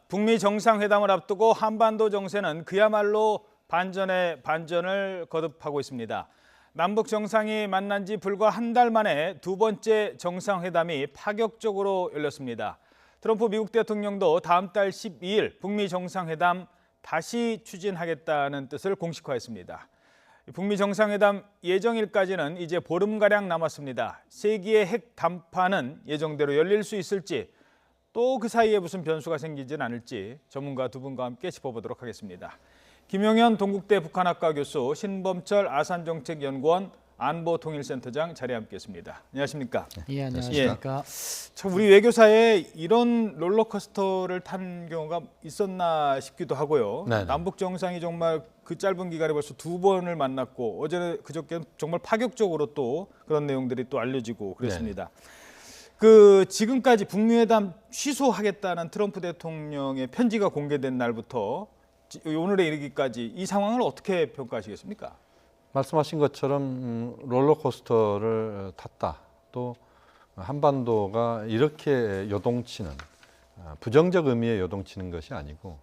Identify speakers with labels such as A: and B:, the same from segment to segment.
A: 북미 정상회담을 앞두고 한반도 정세는 그야말로 반전에 반전을 거듭하고 있습니다. 남북 정상이 만난 지 불과 한 달 만에 두 번째 정상회담이 파격적으로 열렸습니다. 트럼프 미국 대통령도 다음 달 12일 북미 정상회담 다시 추진하겠다는 뜻을 공식화했습니다. 북미 정상회담 예정일까지는 이제 보름가량 남았습니다. 세기의 핵 담판은 예정대로 열릴 수 있을지, 또 그 사이에 무슨 변수가 생기진 않을지 전문가 두 분과 함께 짚어보도록 하겠습니다. 김용현 동국대 북한학과 교수, 신범철 아산정책연구원 안보통일센터장 자리에 함께했습니다. 안녕하십니까?
B: 예, 안녕하십니까?
A: 참 우리 외교사에 이런 롤러코스터를 탄 경우가 있었나 싶기도 하고요.
C: 네네.
A: 남북 정상이 정말 그 짧은 기간에 벌써 두 번을 만났고 어제는 그저께는 정말 파격적으로 또 그런 내용들이 또 알려지고 그랬습니다. 그 지금까지 북미회담 취소하겠다는 트럼프 대통령의 편지가 공개된 날부터 오늘에 이르기까지 이 상황을 어떻게 평가하시겠습니까?
C: 말씀하신 것처럼 롤러코스터를 탔다. 또 한반도가 이렇게 요동치는, 부정적 의미의 요동치는 것이 아니고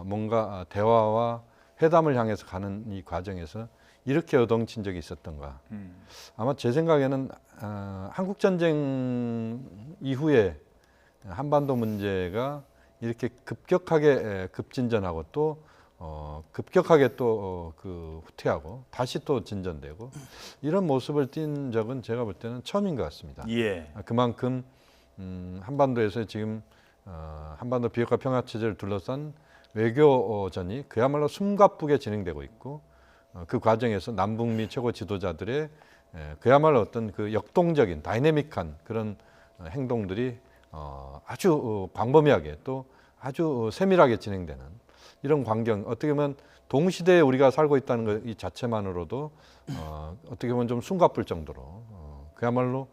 C: 뭔가 대화와 회담을 향해서 가는 이 과정에서 이렇게 요동친 적이 있었던가. 아마 제 생각에는 한국전쟁 이후에 한반도 문제가 이렇게 급격하게 급진전하고 또 급격하게 또 그 후퇴하고 다시 또 진전되고 이런 모습을 띈 적은 제가 볼 때는 처음인 것 같습니다.
A: 예.
C: 그만큼 한반도에서 지금 한반도 비핵화 평화 체제를 둘러싼 외교전이 그야말로 숨가쁘게 진행되고 있고 그 과정에서 남북미 최고 지도자들의 그야말로 어떤 그 역동적인 다이내믹한 그런 행동들이 아주 광범위하게 또 아주 세밀하게 진행되는 이런 광경, 어떻게 보면 동시대에 우리가 살고 있다는 것 이 자체만으로도 어떻게 보면 좀 숨가쁠 정도로 그야말로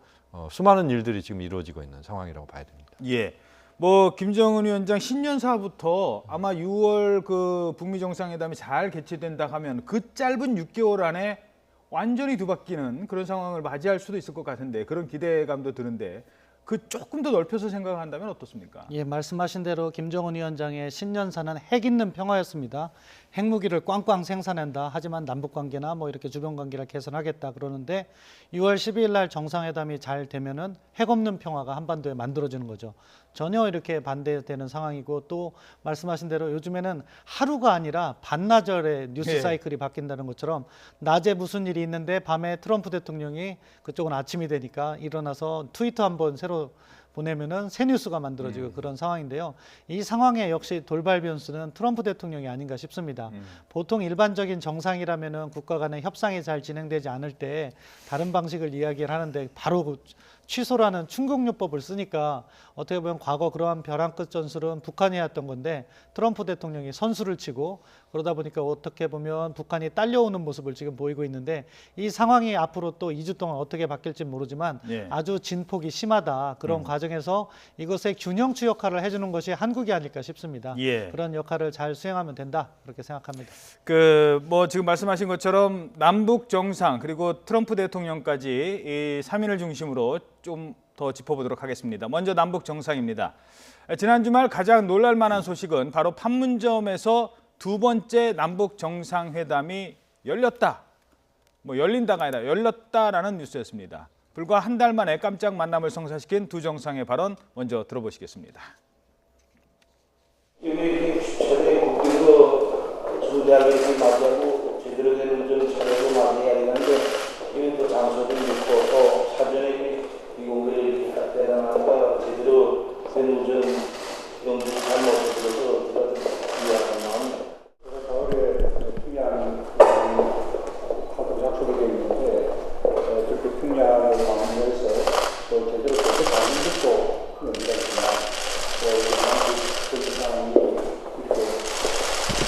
C: 수많은 일들이 지금 이루어지고 있는 상황이라고 봐야 됩니다.
A: 예. 뭐 김정은 위원장 신년사부터 아마 6월 그 북미 정상회담이 잘 개최된다 하면 그 짧은 6개월 안에 완전히 뒤바뀌는 그런 상황을 맞이할 수도 있을 것 같은데, 그런 기대감도 드는데 그 조금 더 넓혀서 생각한다면 어떻습니까?
B: 예, 말씀하신 대로 김정은 위원장의 신년사는 핵 있는 평화였습니다. 핵무기를 꽝꽝 생산한다. 하지만 남북 관계나 뭐 이렇게 주변 관계를 개선하겠다 그러는데 6월 12일 날 정상회담이 잘 되면은 핵 없는 평화가 한반도에 만들어지는 거죠. 전혀 이렇게 반대되는 상황이고, 또 말씀하신 대로 요즘에는 하루가 아니라 반나절의 뉴스 사이클이 바뀐다는 것처럼 낮에 무슨 일이 있는데 밤에 트럼프 대통령이, 그쪽은 아침이 되니까 일어나서 트위터 한번 새로 보내면은 새 뉴스가 만들어지고 그런 상황인데요. 이 상황에 역시 돌발 변수는 트럼프 대통령이 아닌가 싶습니다. 보통 일반적인 정상이라면은 국가 간의 협상이 잘 진행되지 않을 때 다른 방식을 이야기를 하는데 바로 그 취소라는 충격요법을 쓰니까 어떻게 보면 과거 그러한 벼랑 끝 전술은 북한이 했던 건데 트럼프 대통령이 선수를 치고, 그러다 보니까 어떻게 보면 북한이 딸려오는 모습을 지금 보이고 있는데, 이 상황이 앞으로 또 2주 동안 어떻게 바뀔지 모르지만 아주 진폭이 심하다. 그런 과정에서 이것의 균형추 역할을 해주는 것이 한국이 아닐까 싶습니다. 그런 역할을 잘 수행하면 된다, 그렇게 생각합니다.
A: 그 뭐 지금 말씀하신 것처럼 남북 정상 그리고 트럼프 대통령까지 이 3인을 중심으로 좀 더 짚어보도록 하겠습니다. 먼저 남북 정상입니다. 지난 주말 가장 놀랄만한 소식은 바로 판문점에서 두 번째 남북 정상회담이 열렸다. 뭐 열린다가 아니라 열렸다라는 뉴스였습니다. 불과 한 달 만에 깜짝 만남을 성사시킨 두 정상의 발언 먼저 들어보시겠습니다.
D: 여기 최대 국빈도 중대하게 맞이하고 제대로 된 정책으로 맞이해야 되는데, 여기 또 장소도 있고 또 사전에 이공들이 대단하고 제대로 된 우전 연구를 잘 못해서 제가 좀 이해하는 마음입니다.
E: 가을에 풍야는 하도 약속이 되어 있는데 그렇게 풍야를 방문해서 또 제대로 가는 것도 큰 의미가 있지만, 또 그 사람이 이렇게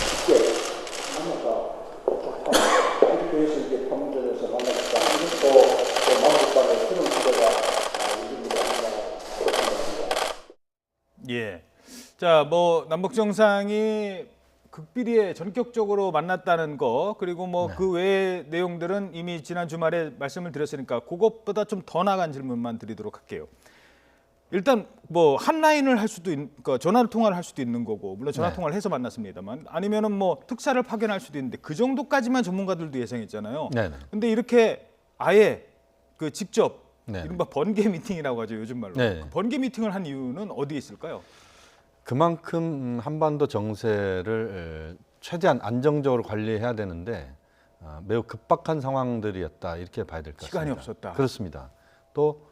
E: 쉽게 만나서 이렇게 해서 이렇게 판문점에서 만났다. 이것도 또 남북 간의 새로운 시대가
A: 예. 자, 뭐 남북 정상이 극비리에 전격적으로 만났다는 거, 그리고 뭐 그 외의 내용들은 이미 지난 주말에 말씀을 드렸으니까 그것보다 좀 더 나간 질문만 드리도록 할게요. 일단 뭐 한 라인을 할 수도 그러니까 전화 통화를 할 수도 있는 거고 물론 전화
C: 네.
A: 통화를 해서 만났습니다만 아니면은 뭐 특사를 파견할 수도 있는데 그 정도까지만 전문가들도 예상했잖아요.
C: 네네.
A: 근데 이렇게 아예 그 직접
C: 네.
A: 이른바 번개 미팅이라고 하죠 요즘 말로.
C: 네.
A: 그 번개 미팅을 한 이유는 어디에 있을까요?
C: 그만큼 한반도 정세를 최대한 안정적으로 관리해야 되는데 매우 급박한 상황들이었다 이렇게 봐야 될 것 같습니다.
A: 시간이 없었다.
C: 그렇습니다. 또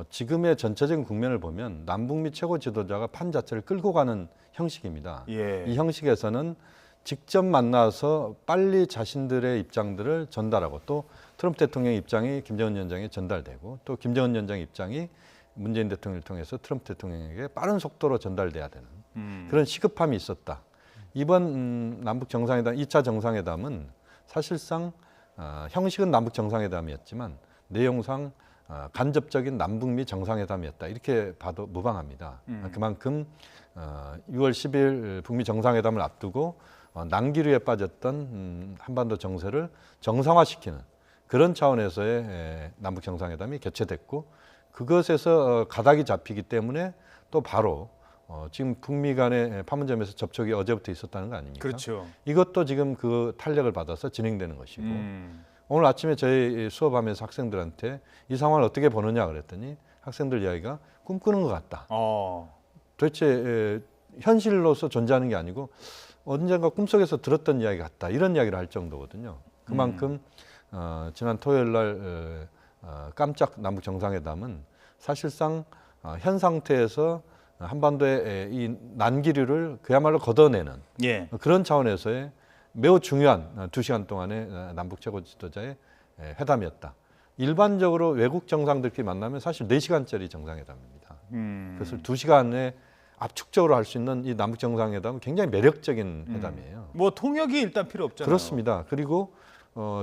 C: 지금의 전체적인 국면을 보면 남북미 최고 지도자가 판 자체를 끌고 가는 형식입니다.
A: 예.
C: 이 형식에서는 직접 만나서 빨리 자신들의 입장들을 전달하고 또 트럼프 대통령의 입장이 김정은 위원장에 전달되고 또 김정은 위원장의 입장이 문재인 대통령을 통해서 트럼프 대통령에게 빠른 속도로 전달돼야 되는 그런 시급함이 있었다. 이번 남북 정상회담 2차 정상회담은 사실상 형식은 남북 정상회담이었지만 내용상 간접적인 남북미 정상회담이었다. 이렇게 봐도 무방합니다. 그만큼 6월 10일 북미 정상회담을 앞두고 난기류에 빠졌던 한반도 정세를 정상화시키는 그런 차원에서의 남북 정상회담이 개최됐고 그것에서 가닥이 잡히기 때문에 또 바로 지금 북미 간의 판문점에서 접촉이 어제부터 있었다는 거 아닙니까?
A: 그렇죠.
C: 이것도 지금 그 탄력을 받아서 진행되는 것이고 오늘 아침에 저희 수업하면서 학생들한테 이 상황을 어떻게 보느냐 그랬더니 학생들 이야기가 꿈꾸는 것 같다. 도대체 현실로서 존재하는 게 아니고 언젠가 꿈속에서 들었던 이야기 같다. 이런 이야기를 할 정도거든요. 그만큼 지난 토요일 날 깜짝 남북 정상회담은 사실상 현 상태에서 한반도의 이 난기류를 그야말로 걷어내는
A: 예.
C: 그런 차원에서의 매우 중요한 2시간 동안의 남북 최고 지도자의 회담이었다. 일반적으로 외국 정상들끼리 만나면 사실 4시간짜리 정상회담입니다. 그래서 2시간에 압축적으로 할 수 있는 이 남북 정상회담은 굉장히 매력적인 회담이에요.
A: 뭐 통역이 일단 필요 없잖아요.
C: 그렇습니다. 그리고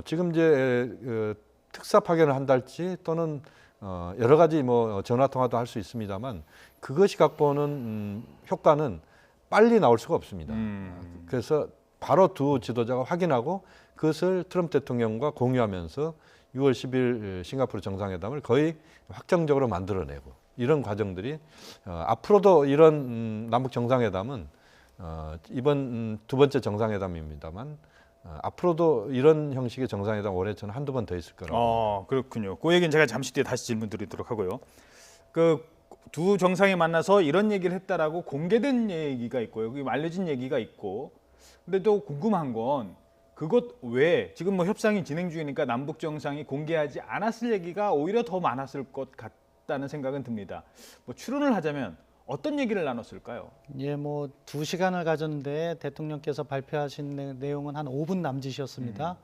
C: 지금 이제 특사 파견을 한달지 또는 여러 가지 뭐 전화 통화도 할 수 있습니다만 그것이 갖고 오는 효과는 빨리 나올 수가 없습니다. 그래서 바로 두 지도자가 확인하고 그것을 트럼프 대통령과 공유하면서 6월 10일 싱가포르 정상회담을 거의 확정적으로 만들어내고 이런 과정들이 앞으로도 이런 남북 정상회담은 이번 두 번째 정상회담입니다만 앞으로도 이런 형식의 정상회담 올해 저는 한두 번 더 있을 거라고.
A: 그렇군요. 그 얘기는 제가 잠시 뒤에 다시 질문 드리도록 하고요. 그 두 정상이 만나서 이런 얘기를 했다라고 공개된 얘기가 있고요. 그게 알려진 얘기가 있고. 근데 또 궁금한 건 그것 외에 지금 뭐 협상이 진행 중이니까 남북 정상이 공개하지 않았을 얘기가 오히려 더 많았을 것 같다는 생각은 듭니다. 뭐 추론을 하자면 어떤 얘기를 나눴을까요?
B: 예, 뭐 2시간을 가졌는데 대통령께서 발표하신 내용은 한 5분 남짓이었습니다.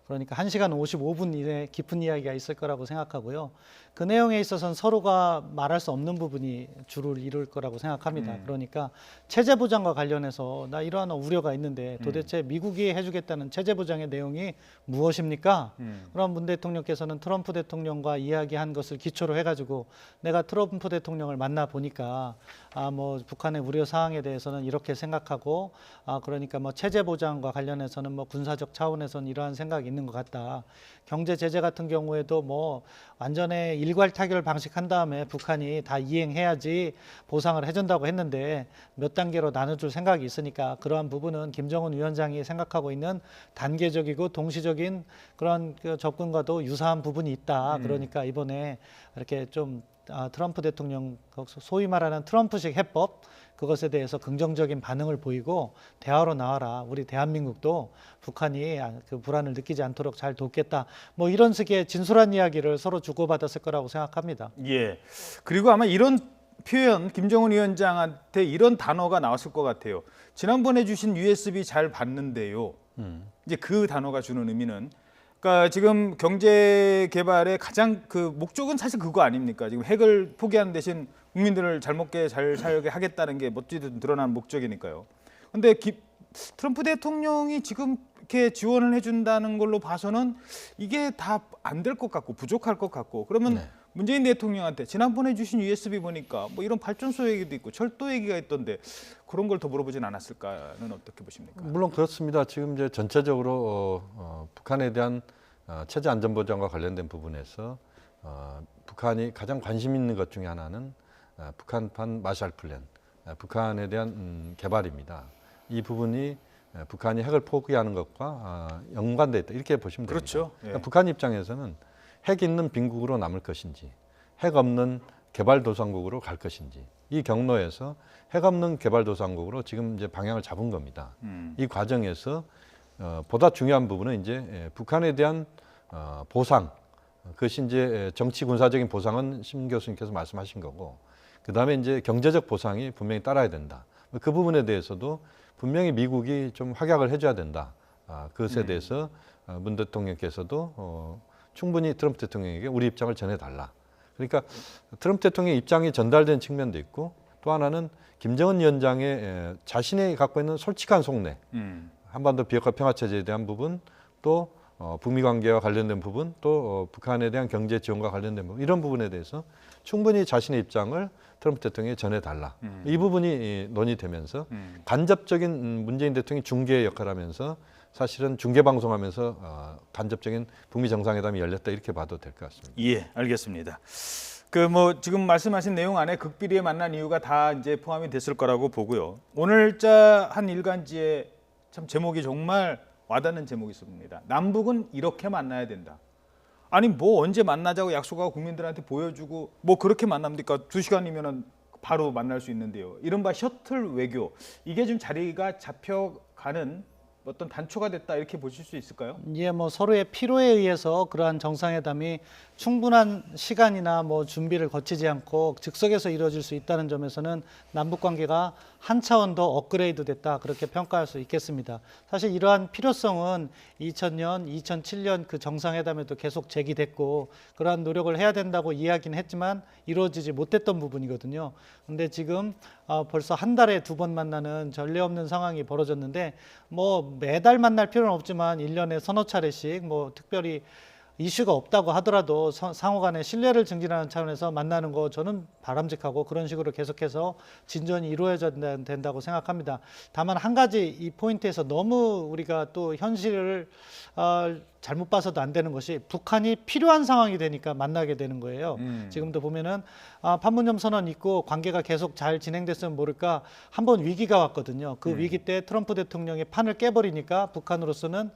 B: 그러니까 1시간 55분 이내 깊은 이야기가 있을 거라고 생각하고요. 그 내용에 있어서는 서로가 말할 수 없는 부분이 주를 이룰 거라고 생각합니다. 그러니까 체제 보장과 관련해서 나 이러한 우려가 있는데 도대체 미국이 해주겠다는 체제 보장의 내용이 무엇입니까? 그럼 문 대통령께서는 트럼프 대통령과 이야기한 것을 기초로 해가지고 내가 트럼프 대통령을 만나 보니까 뭐 북한의 우려 사항에 대해서는 이렇게 생각하고 그러니까 뭐 체제 보장과 관련해서는 뭐 군사적 차원에서는 이러한 생각이 있는 것 같다. 경제 제재 같은 경우에도 뭐 완전히 일괄 타결 방식한 다음에 북한이 다 이행해야지 보상을 해준다고 했는데 몇 단계로 나눠줄 생각이 있으니까 그러한 부분은 김정은 위원장이 생각하고 있는 단계적이고 동시적인 그런 그 접근과도 유사한 부분이 있다. 그러니까 이번에 이렇게 좀 트럼프 대통령 소위 말하는 트럼프식 해법 그것에 대해서 긍정적인 반응을 보이고 대화로 나와라. 우리 대한민국도 북한이 그 불안을 느끼지 않도록 잘 돕겠다. 뭐 이런 식의 진솔한 이야기를 서로 주고받았을 거라고 생각합니다.
A: 예. 그리고 아마 이런 표현 김정은 위원장한테 이런 단어가 나왔을 것 같아요. 지난번에 주신 USB 잘 봤는데요. 이제 그 단어가 주는 의미는 그러니까 지금 경제 개발의 가장 그 목적은 사실 그거 아닙니까? 지금 핵을 포기하는 대신 국민들을 잘 먹게 잘 살게 하겠다는 게 멋지게 드러난 목적이니까요. 근데 트럼프 대통령이 지금 이렇게 지원을 해준다는 걸로 봐서는 이게 다 안 될 것 같고 부족할 것 같고 그러면 문재인 대통령한테 지난번에 주신 USB 보니까 뭐 이런 발전소 얘기도 있고 철도 얘기가 있던데 그런 걸 더 물어보진 않았을까는 어떻게 보십니까?
C: 물론 그렇습니다. 지금 이제 전체적으로 북한에 대한 체제 안전 보장과 관련된 부분에서 북한이 가장 관심 있는 것 중에 하나는 북한판 마샬 플랜, 북한에 대한 개발입니다. 이 부분이 북한이 핵을 포기하는 것과 연관돼 있다 이렇게 보시면 됩니다.
A: 그렇죠. 예.
C: 그러니까 북한 입장에서는 핵 있는 빈국으로 남을 것인지, 핵 없는 개발도상국으로 갈 것인지, 이 경로에서 핵 없는 개발도상국으로 지금 이제 방향을 잡은 겁니다. 이 과정에서 보다 중요한 부분은 이제 북한에 대한 보상, 그것이 이제 정치 군사적인 보상은 심 교수님께서 말씀하신 거고, 그 다음에 이제 경제적 보상이 분명히 따라야 된다. 그 부분에 대해서도 분명히 미국이 좀 확약을 해줘야 된다. 그것에 대해서 문 대통령께서도 충분히 트럼프 대통령에게 우리 입장을 전해달라. 그러니까 트럼프 대통령의 입장이 전달된 측면도 있고, 또 하나는 김정은 위원장의 자신이 갖고 있는 솔직한 속내, 한반도 비핵화 평화체제에 대한 부분, 또 북미 관계와 관련된 부분, 또 북한에 대한 경제 지원과 관련된 부분, 이런 부분에 대해서 충분히 자신의 입장을 트럼프 대통령에 전해달라. 이 부분이 논의되면서 간접적인 문재인 대통령이 중개 역할을 하면서 사실은 중계 방송하면서 간접적인 북미 정상회담이 열렸다 이렇게 봐도 될 것 같습니다.
A: 예, 알겠습니다. 그 뭐 지금 말씀하신 내용 안에 극비리에 만난 이유가 다 이제 포함이 됐을 거라고 보고요. 오늘자 한 일간지에 참 제목이 정말 와닿는 제목이 있습니다. 남북은 이렇게 만나야 된다. 아니 뭐 언제 만나자고 약속하고 국민들한테 보여주고 뭐 그렇게 만납니까? 2시간이면은 바로 만날 수 있는데요. 이른바 셔틀 외교, 이게 좀 자리가 잡혀가는 어떤 단초가 됐다 이렇게 보실 수 있을까요?
B: 예, 뭐 서로의 필요에 의해서 그러한 정상회담이 충분한 시간이나 뭐 준비를 거치지 않고 즉석에서 이루어질 수 있다는 점에서는 남북 관계가 한 차원 더 업그레이드 됐다 그렇게 평가할 수 있겠습니다. 사실 이러한 필요성은 2000년, 2007년 그 정상회담에도 계속 제기됐고 그러한 노력을 해야 된다고 이야기는 했지만 이루어지지 못했던 부분이거든요. 근데 지금 벌써 한 달에 2번 만나는 전례 없는 상황이 벌어졌는데 뭐 매달 만날 필요는 없지만 1년에 서너 차례씩 뭐 특별히 이슈가 없다고 하더라도 상호 간의 신뢰를 증진하는 차원에서 만나는 거 저는 바람직하고 그런 식으로 계속해서 진전이 이루어져야 된다고 생각합니다. 다만 한 가지 이 포인트에서 너무 우리가 또 현실을 잘못 봐서도 안 되는 것이 북한이 필요한 상황이 되니까 만나게 되는 거예요. 지금도 보면은 판문점 선언 있고 관계가 계속 잘 진행됐으면 모를까 한번 위기가 왔거든요. 그 위기 때 트럼프 대통령이 판을 깨버리니까 북한으로서는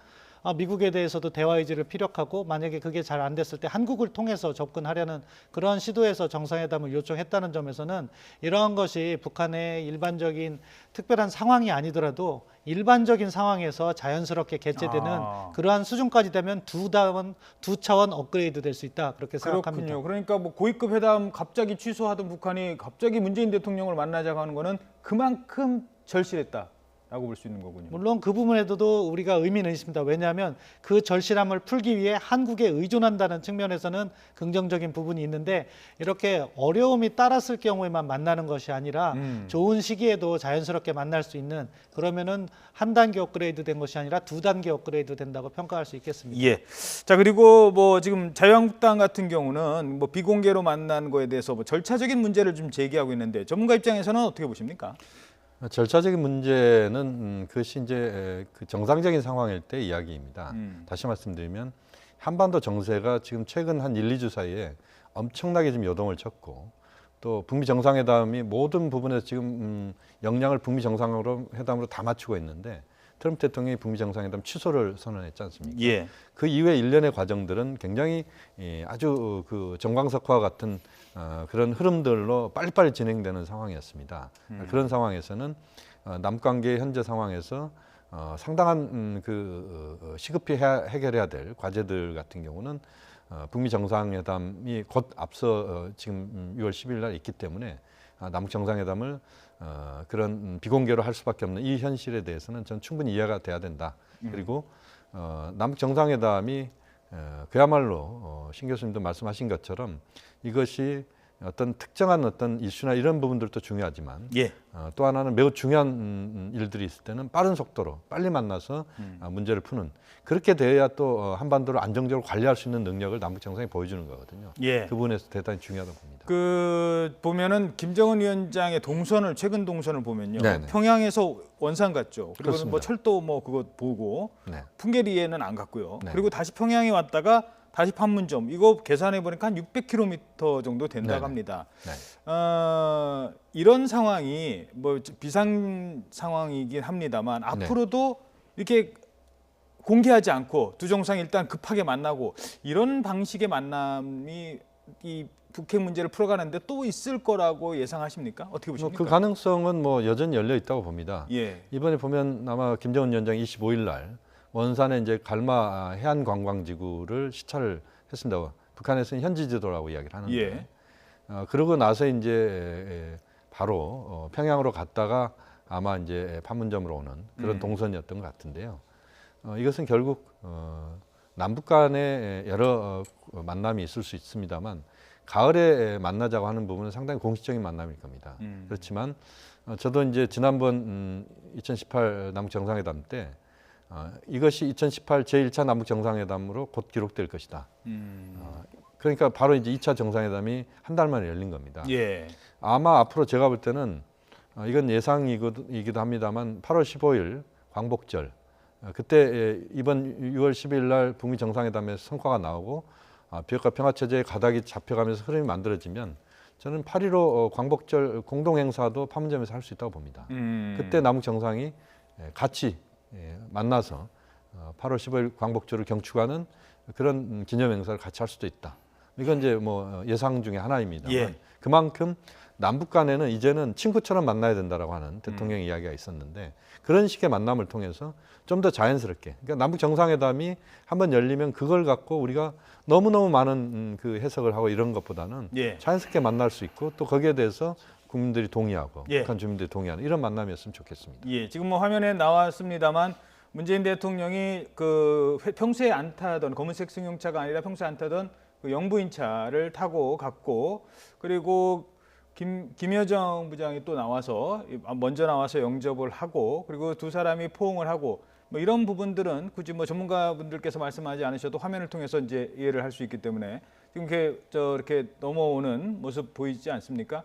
B: 미국에 대해서도 대화 의지를 피력하고 만약에 그게 잘 안 됐을 때 한국을 통해서 접근하려는 그런 시도에서 정상회담을 요청했다는 점에서는 이러한 것이 북한의 일반적인 특별한 상황이 아니더라도 일반적인 상황에서 자연스럽게 개최되는 그러한 수준까지 되면 두 차원 업그레이드 될 수 있다 그렇게 생각합니다.
A: 그렇군요. 그러니까 뭐 고위급 회담 갑자기 취소하던 북한이 갑자기 문재인 대통령을 만나자고 하는 거는 그만큼 절실했다. 라고 볼 수 있는 거군요.
B: 물론 그 부분에도 우리가 의미는 있습니다. 왜냐하면 그 절실함을 풀기 위해 한국에 의존한다는 측면에서는 긍정적인 부분이 있는데 이렇게 어려움이 따랐을 경우에만 만나는 것이 아니라 좋은 시기에도 자연스럽게 만날 수 있는 그러면은 한 단계 업그레이드 된 것이 아니라 2단계 업그레이드 된다고 평가할 수 있겠습니다.
A: 예. 자 그리고 뭐 지금 자유한국당 같은 경우는 뭐 비공개로 만난 거에 대해서 뭐 절차적인 문제를 좀 제기하고 있는데 전문가 입장에서는 어떻게 보십니까?
C: 절차적인 문제는 그것이 이제 그 정상적인 상황일 때 이야기입니다. 다시 말씀드리면 한반도 정세가 지금 최근 한 1, 2주 사이에 엄청나게 지금 요동을 쳤고 또 북미 정상회담이 모든 부분에서 지금 역량을 북미 정상회담으로 다 맞추고 있는데 트럼프 대통령이 북미 정상회담 취소를 선언했지 않습니까?
A: 예.
C: 그 이후에 일련의 과정들은 굉장히 아주 그 정광석화 같은 그런 흐름들로 빨리빨리 진행되는 상황이었습니다. 그런 상황에서는 남북관계 현재 상황에서 상당한 그 시급히 해결해야 될 과제들 같은 경우는 북미 정상회담이 곧 앞서 지금 6월 10일 날 있기 때문에 남북 정상회담을 그런 비공개로 할 수밖에 없는 이 현실에 대해서는 전 충분히 이해가 돼야 된다. 그리고 남북 정상회담이 그야말로 신 교수님도 말씀하신 것처럼 이것이 어떤 특정한 어떤 이슈나 이런 부분들도 중요하지만
A: 예.
C: 또 하나는 매우 중요한 일들이 있을 때는 빠른 속도로 빨리 만나서 문제를 푸는 그렇게 돼야 또 한반도를 안정적으로 관리할 수 있는 능력을 남북 정상이 보여주는 거거든요.
A: 예.
C: 그 부분에서 대단히 중요하다고 봅니다.
A: 그 보면은 김정은 위원장의 동선을 최근 동선을 보면요.
C: 네네.
A: 평양에서 원산 갔죠. 그리고 뭐
C: 그렇습니다.
A: 철도 뭐 그거 보고
C: 네.
A: 풍계리에는 안 갔고요.
C: 네.
A: 그리고 다시 평양에 왔다가 다시 판문점 이거 계산해 보니까 한 600km 정도 된다고
C: 네네.
A: 합니다.
C: 네.
A: 이런 상황이 뭐 비상 상황이긴 합니다만 앞으로도 이렇게 공개하지 않고 두 정상이 일단 급하게 만나고 이런 방식의 만남이 이 북핵 문제를 풀어가는데 또 있을 거라고 예상하십니까? 어떻게 보십니까?
C: 그 가능성은 뭐 여전히 열려 있다고 봅니다.
A: 예.
C: 이번에 보면 아마 김정은 위원장이 25일 날 원산에 이제 갈마 해안관광지구를 시찰을 했습니다. 북한에서는 현지 지도라고 이야기를 하는데
A: 예.
C: 그러고 나서 이제 바로 평양으로 갔다가 아마 이제 판문점으로 오는 그런 동선이었던 것 같은데요. 이것은 결국 남북 간의 여러 만남이 있을 수 있습니다만 가을에 만나자고 하는 부분은 상당히 공식적인 만남일 겁니다. 그렇지만 저도 이제 지난번 2018 남북 정상회담 때 이것이 2018 제1차 남북 정상회담으로 곧 기록될 것이다. 그러니까 바로 이제 2차 정상회담이 한 달 만에 열린 겁니다.
A: 예.
C: 아마 앞으로 제가 볼 때는 이건 예상이기도 합니다만 8월 15일 광복절 그때 이번 6월 10일 날 북미 정상회담에서 성과가 나오고 비핵화 평화 체제의 가닥이 잡혀가면서 흐름이 만들어지면 저는 8.15 광복절 공동 행사도 판문점에서 할 수 있다고 봅니다. 그때 남북 정상이 같이 만나서 8월 15일 광복절을 경축하는 그런 기념 행사를 같이 할 수도 있다. 이건 이제 뭐 예상 중에 하나입니다만
A: 예.
C: 그만큼 남북 간에는 이제는 친구처럼 만나야 된다라고 하는 대통령 이야기가 있었는데 그런 식의 만남을 통해서 좀 더 자연스럽게 그러니까 남북 정상회담이 한번 열리면 그걸 갖고 우리가 너무너무 많은 그 해석을 하고 이런 것보다는
A: 예.
C: 자연스럽게 만날 수 있고 또 거기에 대해서 국민들이 동의하고
A: 예.
C: 북한 주민들이 동의하는 이런 만남이었으면 좋겠습니다.
A: 예. 지금 뭐 화면에 나왔습니다만 문재인 대통령이 그 평소에 안 타던 검은색 승용차가 아니라 평소에 안 타던 그 영부인차를 타고 갔고 그리고 김여정 부장이 또 나와서 먼저 나와서 영접을 하고 그리고 두 사람이 포옹을 하고 뭐 이런 부분들은 굳이 뭐 전문가분들께서 말씀하지 않으셔도 화면을 통해서 이제 이해를 할 수 있기 때문에 지금 이렇게 넘어오는 모습 보이지 않습니까?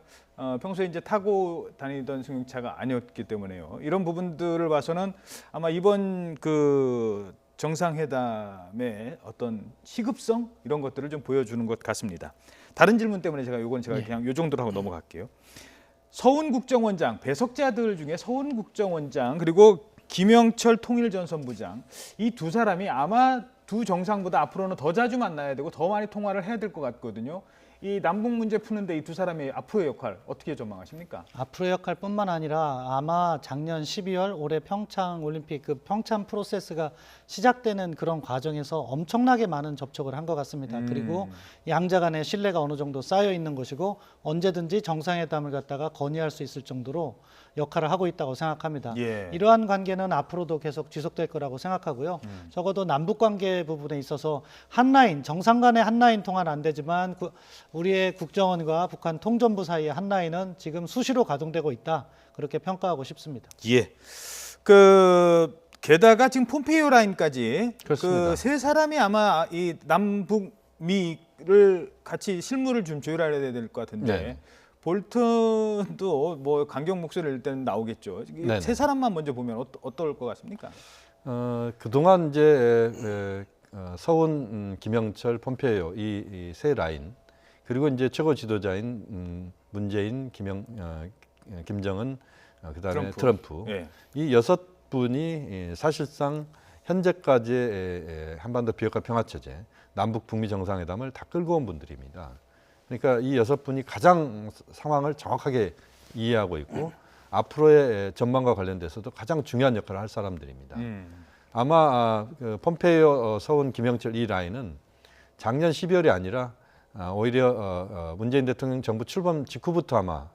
A: 평소에 이제 타고 다니던 승용차가 아니었기 때문에요. 이런 부분들을 봐서는 아마 이번 그 정상회담의 어떤 시급성 이런 것들을 좀 보여주는 것 같습니다. 다른 질문 때문에 제가 그냥 요 정도로 하고 넘어갈게요. 서훈 국정원장, 배석자들 중에 서훈 국정원장 그리고 김영철 통일전선부장 이 두 사람이 아마 두 정상보다 앞으로는 더 자주 만나야 되고 더 많이 통화를 해야 될 것 같거든요. 이 남북 문제 푸는데 이 두 사람의 앞으로의 역할 어떻게 전망하십니까?
B: 앞으로의 역할뿐만 아니라 아마 작년 12월 올해 평창 올림픽 그 평창 프로세스가 시작되는 그런 과정에서 엄청나게 많은 접촉을 한 것 같습니다. 그리고 양자 간의 신뢰가 어느 정도 쌓여 있는 것이고 언제든지 정상회담을 갖다가 건의할 수 있을 정도로 역할을 하고 있다고 생각합니다.
A: 예.
B: 이러한 관계는 앞으로도 계속 지속될 거라고 생각하고요. 적어도 남북 관계 부분에 있어서 한라인 정상 간의 한라인 통화는 안 되지만 우리의 국정원과 북한 통전부 사이의 한라인은 지금 수시로 가동되고 있다. 그렇게 평가하고 싶습니다.
A: 예. 게다가 지금 폼페이오 라인까지
C: 그렇습니다.
A: 그 세 사람이 아마 이 남북미를 같이 실무를 좀 조율해야 될 것 같은데
C: 네.
A: 볼턴도 뭐 강경 목소리를 일단 나오겠죠.
C: 네네.
A: 세 사람만 먼저 보면 어떨 것 같습니까?
C: 그동안 이제 서훈, 김영철, 폼페이오 이 세 라인 그리고 이제 최고 지도자인 문재인, 김정은, 그다음에 트럼프.
A: 예.
C: 이 6분이 사실상 현재까지의 한반도 비핵화 평화체제, 남북 북미 정상회담을 다 끌고 온 분들입니다. 그러니까 이 6분이 가장 상황을 정확하게 이해하고 있고 앞으로의 전망과 관련돼서도 가장 중요한 역할을 할 사람들입니다. 아마 폼페이오, 서훈, 김영철 이 라인은 작년 12월이 아니라 오히려 문재인 대통령 정부 출범 직후부터 아마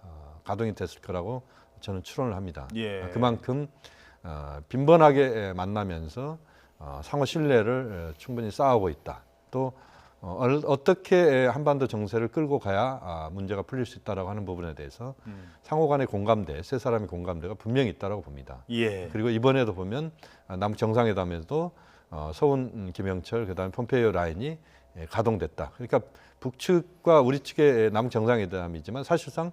C: 가동이 됐을 거라고 저는 추론을 합니다.
A: 예.
C: 그만큼 빈번하게 만나면서 상호 신뢰를 충분히 쌓아오고 있다. 또 어떻게 한반도 정세를 끌고 가야 문제가 풀릴 수 있다라고 하는 부분에 대해서 상호 간의 공감대, 세 사람의 공감대가 분명히 있다라고 봅니다.
A: 예.
C: 그리고 이번에도 보면 남북 정상회담에도 서훈, 김영철, 그다음에 폼페이오 라인이 가동됐다. 그러니까 북측과 우리 측의 남북 정상회담이지만 사실상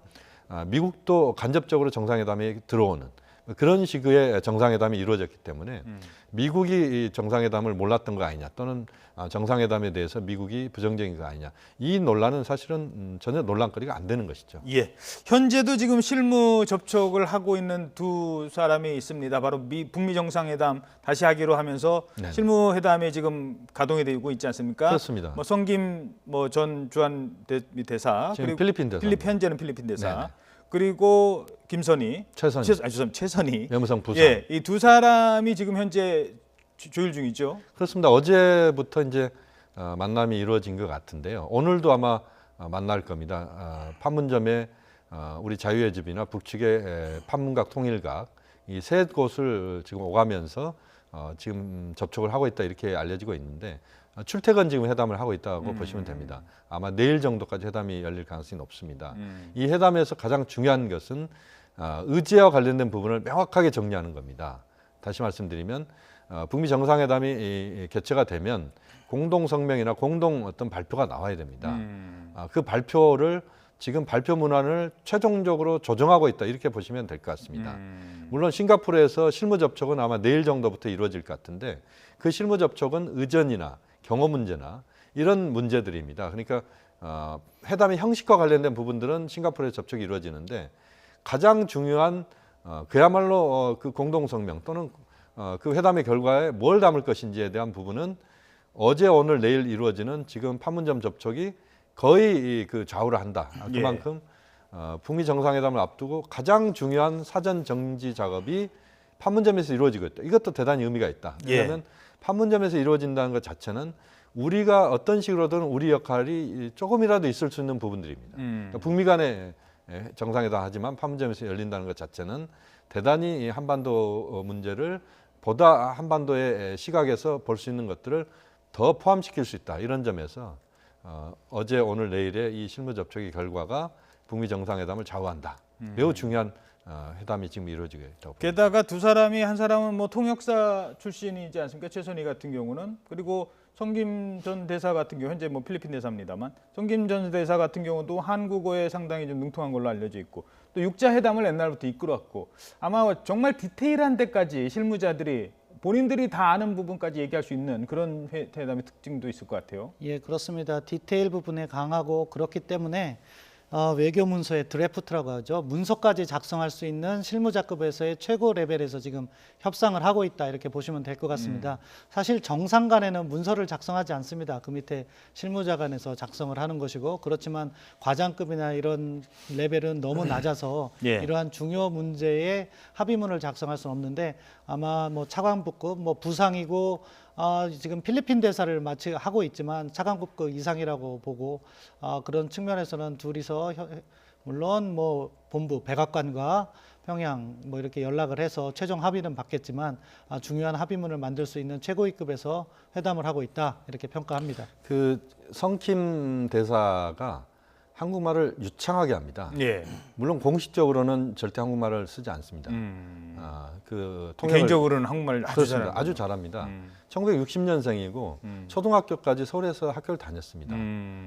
C: 미국도 간접적으로 정상회담에 들어오는 그런 식의 정상회담이 이루어졌기 때문에 미국이 이 정상회담을 몰랐던 거 아니냐 또는 정상회담에 대해서 미국이 부정적인 거 아니냐 이 논란은 사실은 전혀 논란거리가 안 되는 것이죠.
A: 예. 현재도 지금 실무 접촉을 하고 있는 두 사람이 있습니다. 바로 북미 정상회담 다시 하기로 하면서
C: 네네.
A: 실무 회담에 지금 가동이 되고 있지 않습니까?
C: 그렇습니다.
A: 뭐 성김 전 주한 대사
C: 지금
A: 그리고
C: 필리핀 대사.
A: 현재는 필리핀 대사.
C: 네네.
A: 그리고 김선희,
C: 최선희.
A: 죄송합니다. 최선희.
C: 외무성 부상.
A: 예, 이 두 사람이 지금 현재 조율 중이죠.
C: 그렇습니다. 어제부터 이제 만남이 이루어진 것 같은데요. 오늘도 아마 만날 겁니다. 판문점에 우리 자유의 집이나 북측의 판문각 통일각 이 세 곳을 지금 오가면서 지금 접촉을 하고 있다 이렇게 알려지고 있는데 출퇴근 지금 회담을 하고 있다고 보시면 됩니다. 아마 내일 정도까지 회담이 열릴 가능성이 높습니다. 이 회담에서 가장 중요한 것은 의제와 관련된 부분을 명확하게 정리하는 겁니다. 다시 말씀드리면 북미 정상회담이 개최가 되면 공동 성명이나 공동 어떤 발표가 나와야 됩니다. 그 발표를 지금 발표 문안을 최종적으로 조정하고 있다 이렇게 보시면 될 것 같습니다. 물론 싱가포르에서 실무 접촉은 아마 내일 정도부터 이루어질 것 같은데 그 실무 접촉은 의전이나 경호 문제나 이런 문제들입니다. 그러니까 회담의 형식과 관련된 부분들은 싱가포르에서 접촉이 이루어지는데 가장 중요한 그야말로 그 공동 성명 또는 그 회담의 결과에 뭘 담을 것인지에 대한 부분은 어제 오늘 내일 이루어지는 지금 판문점 접촉이 거의 그 좌우를 한다. 그만큼 북미 정상회담을 앞두고 가장 중요한 사전 정지 작업이 판문점에서 이루어지고 있다. 이것도 대단히 의미가 있다. 왜냐하면 판문점에서 이루어진다는 것 자체는 우리가 어떤 식으로든 우리 역할이 조금이라도 있을 수 있는 부분들입니다. 그러니까 북미 간의 정상회담 하지만 판문점에서 열린다는 것 자체는 대단히 한반도 문제를 보다 한반도의 시각에서 볼 수 있는 것들을 더 포함시킬 수 있다. 이런 점에서 어제 오늘 내일의 이 실무 접촉의 결과가 북미 정상회담을 좌우한다. 매우 중요한 회담이 지금 이루어지고 있다고 봅니다.
A: 게다가 두 사람이 한 사람은 뭐 통역사 출신이지 않습니까? 최선희 같은 경우는 그리고 성김 전 대사 같은 경우 현재 뭐 필리핀 대사입니다만 성김 전 대사 같은 경우도 한국어에 상당히 좀 능통한 걸로 알려져 있고 또 육자 회담을 옛날부터 이끌었고 아마 정말 디테일한 데까지 실무자들이 본인들이 다 아는 부분까지 얘기할 수 있는 그런 회담의 특징도 있을 것 같아요.
B: 예, 그렇습니다. 디테일 부분에 강하고 그렇기 때문에 외교 문서의 드래프트라고 하죠. 문서까지 작성할 수 있는 실무자급에서의 최고 레벨에서 지금 협상을 하고 있다 이렇게 보시면 될 것 같습니다. 사실 정상 간에는 문서를 작성하지 않습니다. 그 밑에 실무자 간에서 작성을 하는 것이고 그렇지만 과장급이나 이런 레벨은 너무 낮아서
A: 예.
B: 이러한 중요 문제의 합의문을 작성할 수는 없는데 아마 뭐 차관부급 뭐 부상이고 지금 필리핀 대사를 마치 하고 있지만 차관급급 이상이라고 보고 그런 측면에서는 둘이서 물론 뭐 본부 백악관과 평양 뭐 이렇게 연락을 해서 최종 합의는 받겠지만 중요한 합의문을 만들 수 있는 최고위급에서 회담을 하고 있다 이렇게 평가합니다.
C: 그 성킴 대사가 한국말을 유창하게 합니다.
A: 예.
C: 물론 공식적으로는 절대 한국말을 쓰지 않습니다. 그 통역을
A: 개인적으로는 한국말 아주
C: 그렇습니다.
A: 잘합니다.
C: 아주 잘합니다. 1960년생이고 초등학교까지 서울에서 학교를 다녔습니다.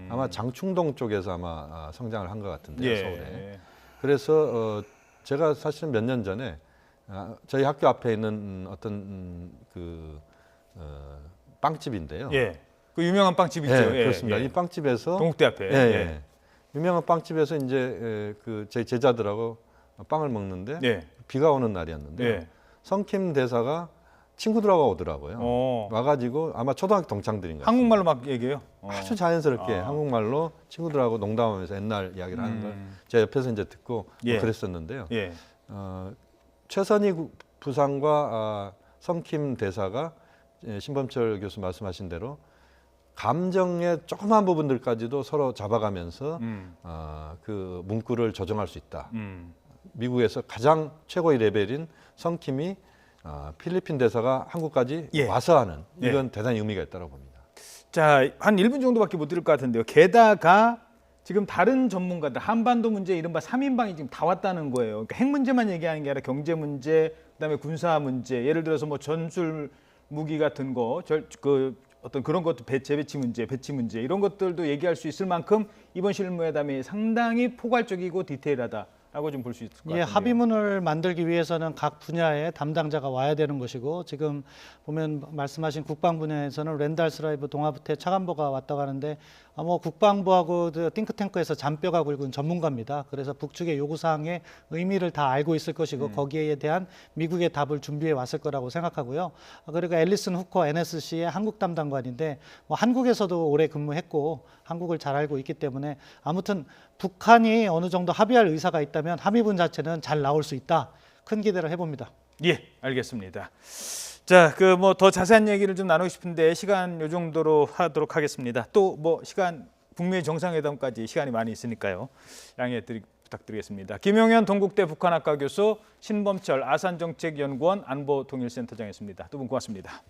C: 아마 장충동 쪽에서 아마 성장을 한 것 같은데요,
A: 예.
C: 서울에. 그래서 제가 사실은 몇 년 전에 저희 학교 앞에 있는 어떤 그 빵집인데요.
A: 예. 그 유명한 빵집 있죠.
C: 예,
A: 예,
C: 그렇습니다.
A: 예.
C: 이 빵집에서
A: 동국대 앞에.
C: 예, 예. 유명한 빵집에서 이제 그 제 제자들하고 빵을 먹는데
A: 예.
C: 비가 오는 날이었는데
A: 예.
C: 성킴 대사가 친구들하고 오더라고요. 와가지고 아마 초등학교 동창들인 것 같아요.
A: 한국말로 막 얘기해요.
C: 아주 자연스럽게 한국말로 친구들하고 농담하면서 옛날 이야기를 하는 걸 제가 옆에서 이제 듣고
A: 예.
C: 그랬었는데요.
A: 예.
C: 최선희 부상과 성킴 대사가 신범철 교수 말씀하신 대로 감정의 조그만 부분들까지도 서로 잡아가면서 그 문구를 조정할 수 있다. 미국에서 가장 최고의 레벨인 성킴이 필리핀 대사가 한국까지
A: 예.
C: 와서 하는 이건 대단히 의미가 있다고 봅니다.
A: 자, 한 1분 정도밖에 못 드릴 것 같은데요. 게다가 지금 다른 전문가들 한반도 문제 이른바 3인방이 지금 다 왔다는 거예요. 그러니까 핵 문제만 얘기하는 게 아니라 경제 문제, 그다음에 군사 문제, 예를 들어서 뭐 전술 무기 같은 거, 어떤 그런 것도 재배치 문제, 배치 문제 이런 것들도 얘기할 수 있을 만큼 이번 실무회담이 상당히 포괄적이고 디테일하다. 라고 좀 볼 수 있을 것
B: 예,
A: 같은데요.
B: 합의문을 만들기 위해서는 각 분야의 담당자가 와야 되는 것이고 지금 보면 말씀하신 국방 분야에서는 랜달 스라이브 동아부태 차관보가 왔다고 하는데 뭐 국방부하고 띵크탱크에서 잔뼈가 굵은 전문가입니다. 그래서 북측의 요구사항의 의미를 다 알고 있을 것이고 거기에 대한 미국의 답을 준비해 왔을 거라고 생각하고요. 그리고 앨리슨 후커 NSC의 한국 담당관인데 뭐 한국에서도 오래 근무했고 한국을 잘 알고 있기 때문에 아무튼 북한이 어느 정도 합의할 의사가 있다면 합의문 자체는 잘 나올 수 있다. 큰 기대를 해봅니다.
A: 예, 알겠습니다. 자, 그 뭐 더 자세한 얘기를 좀 나누고 싶은데 시간 요 정도로 하도록 하겠습니다. 또 뭐 시간 북미 정상회담까지 시간이 많이 있으니까요. 양해 부탁드리겠습니다. 김용현 동국대 북한학과 교수, 신범철 아산정책연구원 안보통일센터장이었습니다. 두 분 고맙습니다.